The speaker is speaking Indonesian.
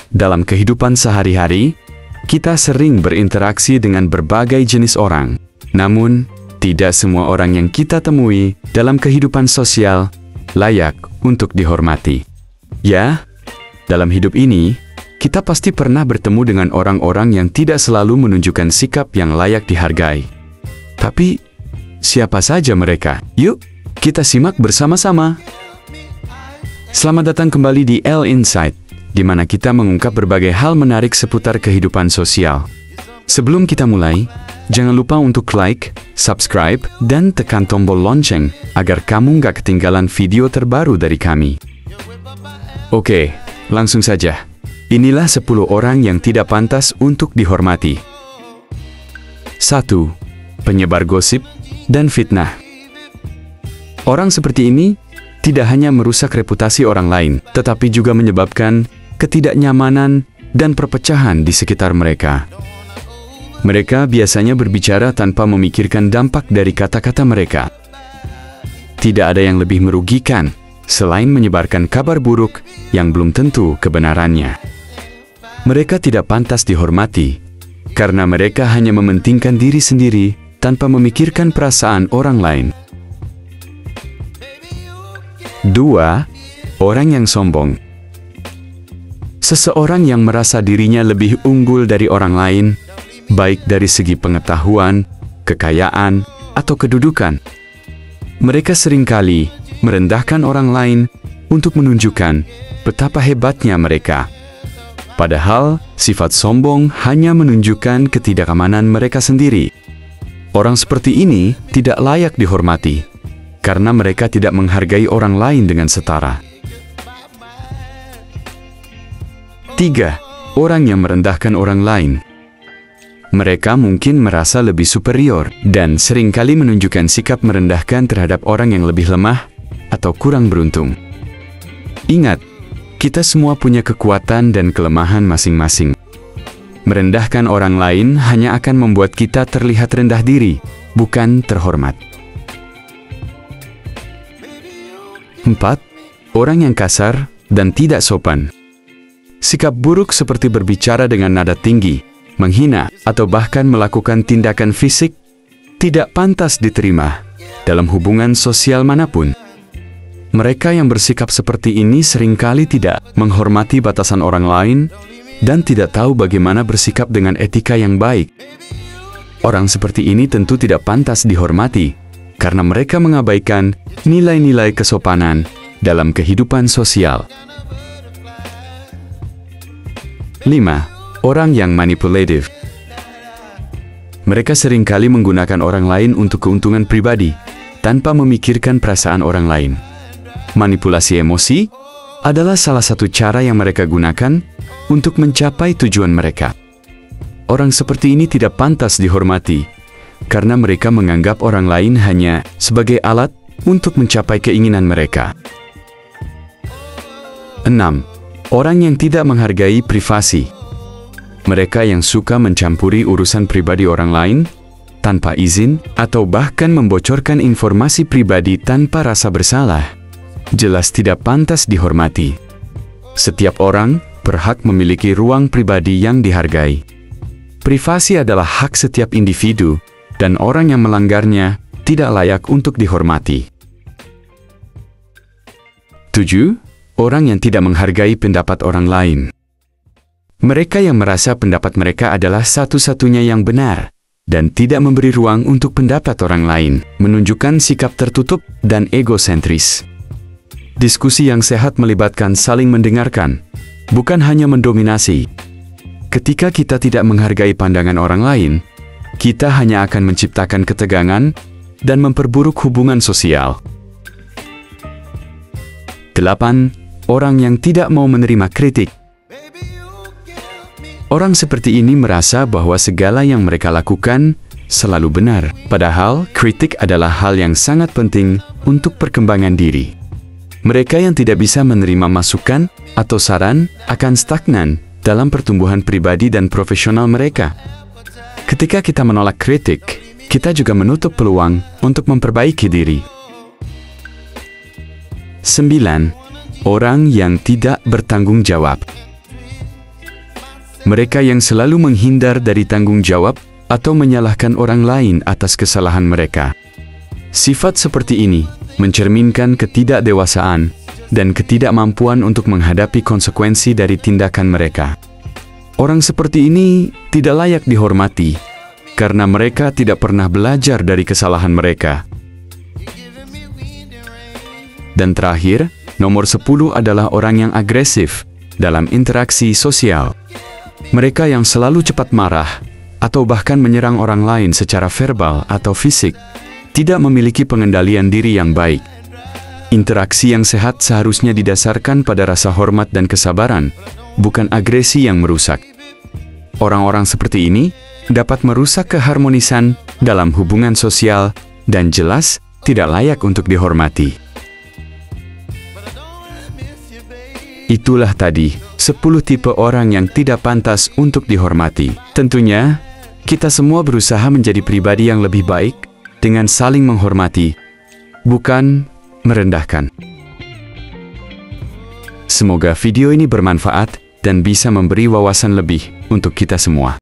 Dalam kehidupan sehari-hari, kita sering berinteraksi dengan berbagai jenis orang. Namun, tidak semua orang yang kita temui dalam kehidupan sosial layak untuk dihormati. Ya, dalam hidup ini, kita pasti pernah bertemu dengan orang-orang yang tidak selalu menunjukkan sikap yang layak dihargai. Tapi, siapa saja mereka? Yuk, kita simak bersama-sama. Selamat datang kembali di L Insight, di mana kita mengungkap berbagai hal menarik seputar kehidupan sosial. Sebelum kita mulai, jangan lupa untuk like, subscribe, dan tekan tombol lonceng agar kamu nggak ketinggalan video terbaru dari kami. Oke, langsung saja. Inilah 10 orang yang tidak pantas untuk dihormati. 1. Penyebar gosip dan fitnah. Orang seperti ini tidak hanya merusak reputasi orang lain, tetapi juga menyebabkan ketidaknyamanan dan perpecahan di sekitar mereka. Mereka biasanya berbicara tanpa memikirkan dampak dari kata-kata mereka. Tidak ada yang lebih merugikan selain menyebarkan kabar buruk yang belum tentu kebenarannya. Mereka tidak pantas dihormati karena mereka hanya mementingkan diri sendiri tanpa memikirkan perasaan orang lain. 2. Orang yang sombong. Seseorang yang merasa dirinya lebih unggul dari orang lain, baik dari segi pengetahuan, kekayaan, atau kedudukan. Mereka seringkali merendahkan orang lain untuk menunjukkan betapa hebatnya mereka. Padahal, sifat sombong hanya menunjukkan ketidakamanan mereka sendiri. Orang seperti ini tidak layak dihormati, karena mereka tidak menghargai orang lain dengan setara. 3. Orang yang merendahkan orang lain. Mereka mungkin merasa lebih superior dan seringkali menunjukkan sikap merendahkan terhadap orang yang lebih lemah atau kurang beruntung. Ingat, kita semua punya kekuatan dan kelemahan masing-masing. Merendahkan orang lain hanya akan membuat kita terlihat rendah diri, bukan terhormat. 4. Orang yang kasar dan tidak sopan. Sikap buruk seperti berbicara dengan nada tinggi, menghina, atau bahkan melakukan tindakan fisik tidak pantas diterima dalam hubungan sosial manapun. Mereka yang bersikap seperti ini seringkali tidak menghormati batasan orang lain dan tidak tahu bagaimana bersikap dengan etika yang baik. Orang seperti ini tentu tidak pantas dihormati karena mereka mengabaikan nilai-nilai kesopanan dalam kehidupan sosial. 5. Orang yang manipulatif. Mereka seringkali menggunakan orang lain untuk keuntungan pribadi tanpa memikirkan perasaan orang lain. Manipulasi emosi adalah salah satu cara yang mereka gunakan untuk mencapai tujuan mereka. Orang seperti ini tidak pantas dihormati karena mereka menganggap orang lain hanya sebagai alat untuk mencapai keinginan mereka. 6. Orang yang tidak menghargai privasi. Mereka yang suka mencampuri urusan pribadi orang lain tanpa izin atau bahkan membocorkan informasi pribadi tanpa rasa bersalah, jelas tidak pantas dihormati. Setiap orang berhak memiliki ruang pribadi yang dihargai. Privasi adalah hak setiap individu, dan orang yang melanggarnya tidak layak untuk dihormati. 7. Orang yang tidak menghargai pendapat orang lain. Mereka yang merasa pendapat mereka adalah satu-satunya yang benar dan tidak memberi ruang untuk pendapat orang lain, menunjukkan sikap tertutup dan egosentris. Diskusi yang sehat melibatkan saling mendengarkan, bukan hanya mendominasi. Ketika kita tidak menghargai pandangan orang lain, kita hanya akan menciptakan ketegangan dan memperburuk hubungan sosial. 8. Orang yang tidak mau menerima kritik. Orang seperti ini merasa bahwa segala yang mereka lakukan selalu benar, padahal kritik adalah hal yang sangat penting untuk perkembangan diri. Mereka yang tidak bisa menerima masukan atau saran akan stagnan dalam pertumbuhan pribadi dan profesional mereka. Ketika kita menolak kritik, kita juga menutup peluang untuk memperbaiki diri. 9. Orang yang tidak bertanggung jawab. Mereka yang selalu menghindar dari tanggung jawab atau menyalahkan orang lain atas kesalahan mereka. Sifat seperti ini mencerminkan ketidakdewasaan dan ketidakmampuan untuk menghadapi konsekuensi dari tindakan mereka. Orang seperti ini tidak layak dihormati karena mereka tidak pernah belajar dari kesalahan mereka. Dan terakhir, nomor 10 adalah orang yang agresif dalam interaksi sosial. Mereka yang selalu cepat marah atau bahkan menyerang orang lain secara verbal atau fisik tidak memiliki pengendalian diri yang baik. Interaksi yang sehat seharusnya didasarkan pada rasa hormat dan kesabaran, bukan agresi yang merusak. Orang-orang seperti ini dapat merusak keharmonisan dalam hubungan sosial dan jelas tidak layak untuk dihormati. Itulah tadi 10 tipe orang yang tidak pantas untuk dihormati. Tentunya, kita semua berusaha menjadi pribadi yang lebih baik dengan saling menghormati, bukan merendahkan. Semoga video ini bermanfaat dan bisa memberi wawasan lebih untuk kita semua.